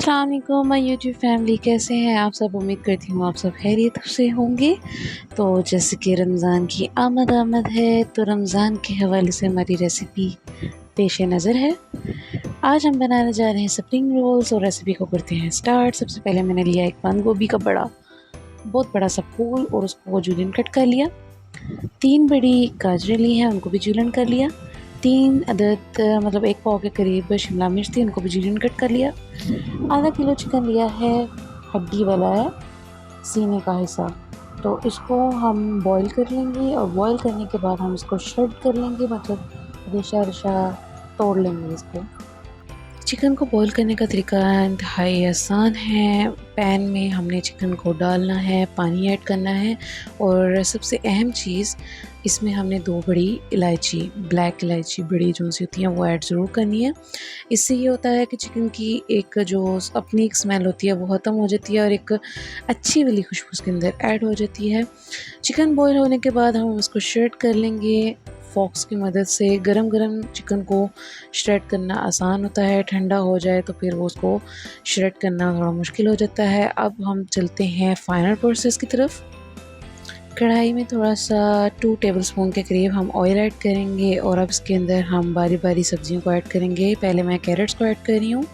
अस्सलाम वालेकुम my YouTube family, कैसे हैं आप सब। उम्मीद करती हूँ आप सब खैरियत से होंगे। तो जैसे कि रमज़ान की आमद है, तो रमज़ान के हवाले से हमारी रेसिपी पेश नज़र है। आज हम बनाने जा रहे हैं स्प्रिंग रोल्स और रेसिपी को करते हैं स्टार्ट। सबसे पहले मैंने लिया एक बंद गोभी का बहुत बड़ा सा फूल और उसको जूलियन कट कर लिया। 3 बड़ी गाजरें ली हैं, उनको भी जूलियन कर लिया। 3 अदद मतलब 1 पाव के करीब शिमला मिर्च थी, उनको भी जूलियन कट कर लिया। आधा किलो चिकन लिया है, हड्डी वाला है, सीने का हिस्सा। तो इसको हम बॉईल कर लेंगे और बॉईल करने के बाद हम इसको श्रेड कर लेंगे, मतलब रेशा रेशा तोड़ लेंगे इसको। चिकन को बॉईल करने का तरीका इंतहाई आसान है। पैन में हमने चिकन को डालना है, पानी ऐड करना है और सबसे अहम चीज़ इसमें हमने 2 बड़ी इलायची, ब्लैक इलायची बड़ी जो सी होती हैं वो ऐड ज़रूर करनी है। इससे ये होता है कि चिकन की एक जो अपनी एक स्मेल होती है वो ख़त्म हो जाती है और एक अच्छी वाली खुशबू उसके अंदर ऐड हो जाती है। चिकन बॉईल होने के बाद हम उसको श्रेड कर लेंगे फ़ोर्क्स की मदद से। गरम चिकन को श्रेड करना आसान होता है, ठंडा हो जाए तो फिर वो उसको श्रेड करना थोड़ा मुश्किल हो जाता है। अब हम चलते हैं फाइनल प्रोसेस की तरफ। कढ़ाई में थोड़ा सा 2 टेबलस्पून के करीब हम ऑयल ऐड करेंगे और अब इसके अंदर हम बारी बारी सब्जियों को ऐड करेंगे। पहले मैं कैरेट्स को ऐड कर रही हूँ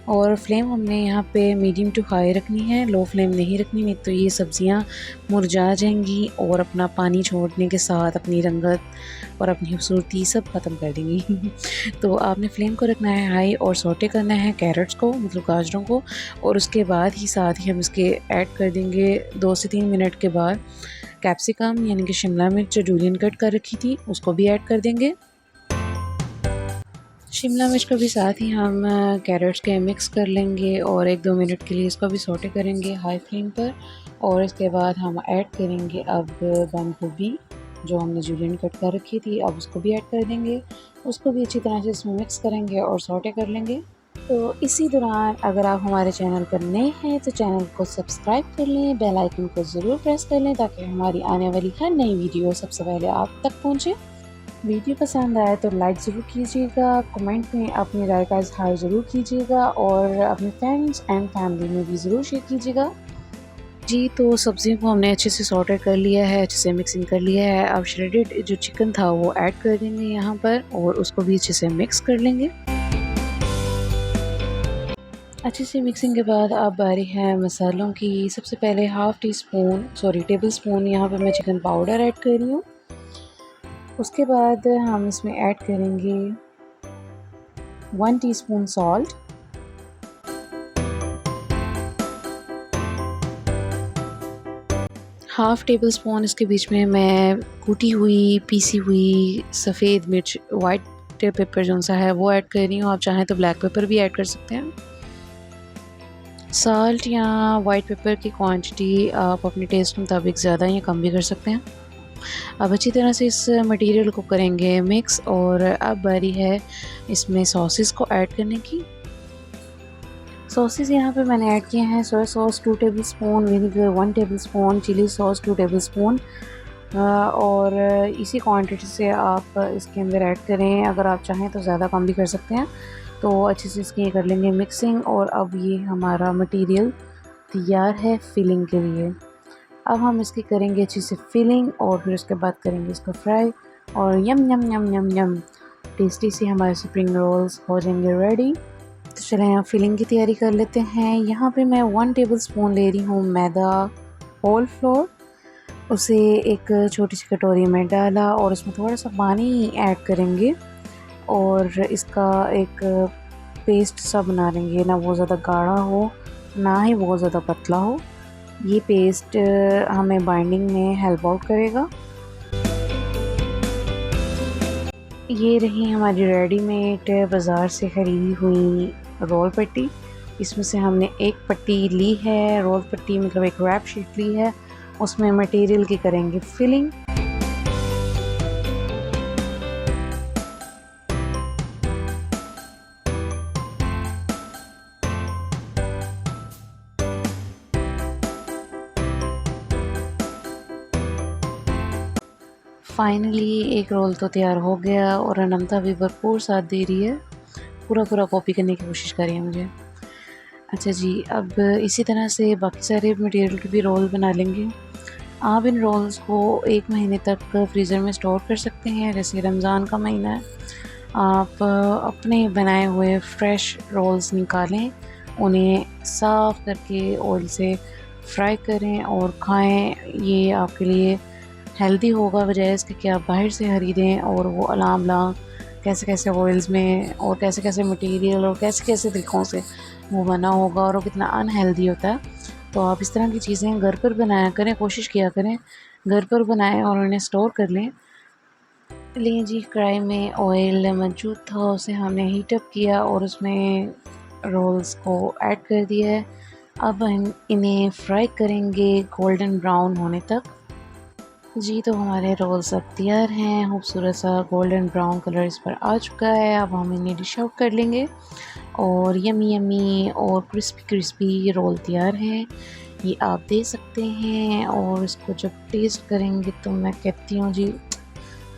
और फ्लेम हमने यहाँ पे मीडियम टू हाई रखनी है, लो फ्लेम नहीं रखनी, नहीं तो ये सब्जियाँ मुरझा जाएंगी और अपना पानी छोड़ने के साथ अपनी रंगत और अपनी खूबसूरती सब ख़त्म कर देंगी। तो आपने फ्लेम को रखना है हाई और सौटे करना है कैरेट्स को, मतलब गाजरों को, और उसके बाद ही साथ ही हम इसके ऐड कर देंगे 2 से 3 मिनट के बाद कैप्सिकम यानी कि शिमला मिर्च जो जूलियन कट कर रखी थी उसको भी ऐड कर देंगे। शिमला मिर्च को भी साथ ही हम कैरेट्स के मिक्स कर लेंगे और 1-2 मिनट के लिए इसको भी सौटे करेंगे हाई फ्लेम पर। और इसके बाद हम ऐड करेंगे अब बंद गोभी जो हमने जूलियन कट कर रखी थी, अब उसको भी ऐड कर देंगे। उसको भी अच्छी तरह से इसमें मिक्स करेंगे और सौटे कर लेंगे। तो इसी दौरान अगर आप हमारे चैनल पर नए हैं तो चैनल को सब्सक्राइब कर लें, बेल आइकन को ज़रूर प्रेस कर लें ताकि हमारी आने वाली हर नई वीडियो सबसे पहले आप तक पहुँचे। वीडियो पसंद आए तो लाइक ज़रूर कीजिएगा, कमेंट में अपनी राय का इज़हार ज़रूर कीजिएगा और अपने फ्रेंड्स एंड फैमिली में भी ज़रूर शेयर कीजिएगा। जी, तो सब्ज़ियों को हमने अच्छे से सॉर्टेड कर लिया है, अच्छे से मिक्सिंग कर लिया है। अब श्रेडेड जो चिकन था वो ऐड कर देंगे यहाँ पर और उसको भी अच्छे से मिक्स कर लेंगे। अच्छे से मिक्सिंग के बाद अब बारी है मसालों की। सबसे पहले टेबल स्पून यहाँ पर मैं चिकन पाउडर ऐड कर रही हूँ। उसके बाद हम इसमें ऐड करेंगे 1 teaspoon salt, half table spoon इसके बीच में मैं कूटी हुई पीसी हुई सफ़ेद मिर्च वाइट पेपर जो सा है वो ऐड कर रही हूँ। आप चाहें तो ब्लैक पेपर भी ऐड कर सकते हैं। साल्ट या वाइट पेपर की क्वांटिटी आप अपने टेस्ट के मुताबिक ज़्यादा या कम भी कर सकते हैं। अब अच्छी तरह से इस मटेरियल को करेंगे मिक्स और अब बारी है इसमें सॉसेस को ऐड करने की। सॉसेस यहाँ पे मैंने ऐड किए हैं soya sauce 2 tablespoon, vinegar 1 tablespoon, chilli sauce 2 tablespoon और इसी क्वांटिटी से आप इसके अंदर ऐड करें। अगर आप चाहें तो ज़्यादा कम भी कर सकते हैं। तो अच्छे से इसकी कर लेंगे मिक्सिंग और अब ये हमारा मटेरियल तैयार है फिलिंग के लिए। अब हम इसकी करेंगे अच्छी से फिलिंग और फिर उसके बाद करेंगे इसको फ्राई और यम यम यम यम यम टेस्टी से हमारे स्प्रिंग रोल्स हो जाएंगे रेडी। तो चलें अब फिलिंग की तैयारी कर लेते हैं। यहाँ पे मैं 1 टेबलस्पून ले रही हूँ मैदा होल फ्लोर, उसे एक छोटी सी कटोरी में डाला और उसमें थोड़ा सा पानी ऐड करेंगे और इसका एक पेस्ट सा बना लेंगे, ना वो ज़्यादा गाढ़ा हो ना ही बहुत ज़्यादा पतला हो। ये पेस्ट हमें बाइंडिंग में हेल्प आउट करेगा। ये रही हमारी रेडीमेड बाज़ार से ख़रीदी हुई रोल पट्टी। इसमें से हमने एक पट्टी ली है, रोल पट्टी मतलब एक रैप शीट ली है, उसमें मटेरियल की करेंगे फिलिंग। फाइनली एक रोल तो तैयार हो गया और अनमता भी भरपूर साथ दे रही है, पूरा कॉपी करने की कोशिश कर रही है मुझे। अच्छा जी, अब इसी तरह से बाकी सारे मटेरियल के भी रोल बना लेंगे। आप इन रोल्स को 1 महीने तक फ्रीज़र में स्टोर कर सकते हैं। जैसे रमज़ान का महीना है, आप अपने बनाए हुए फ्रेश रोल्स निकालें, उन्हें साफ़ करके ऑयल से फ्राई करें और खाएँ। ये आपके लिए हेल्दी होगा बजाय इसके कि आप बाहर से खरीदें और वो अलाम-लाम कैसे-कैसे ऑयल्स में और कैसे-कैसे मटीरियल और कैसे-कैसे तरीक़ों से वो बना होगा और वो कितना अनहेल्दी होता है। तो आप इस तरह की चीज़ें घर पर बनाया करें, कोशिश किया करें घर पर बनाएँ और उन्हें स्टोर कर लें। चलिए जी, कढ़ाई में ऑयल मौजूद था, उसे हमने हीट अप किया और उसमें रोल्स को ऐड कर दिया है। अब इन्हें फ्राई करेंगे गोल्डन ब्राउन होने तक। जी, तो हमारे रोल्स अब तैयार हैं, खूबसूरत सा गोल्डन ब्राउन कलर इस पर आ चुका है। अब हम इन्हें डिश आउट कर लेंगे और यम्मी यम्मी और क्रिस्पी क्रिस्पी रोल तैयार हैं। ये आप दे सकते हैं और इसको जब टेस्ट करेंगे तो मैं कहती हूँ जी,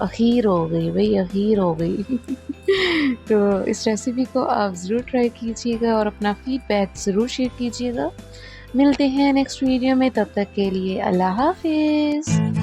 अख़ीर हो गई भई, अख़ीर हो गई। तो इस रेसिपी को आप ज़रूर ट्राई कीजिएगा और अपना फ़ीडबैक ज़रूर शेयर कीजिएगा। मिलते हैं नेक्स्ट वीडियो में, तब तक के लिए अल्लाह हाफ़िज़।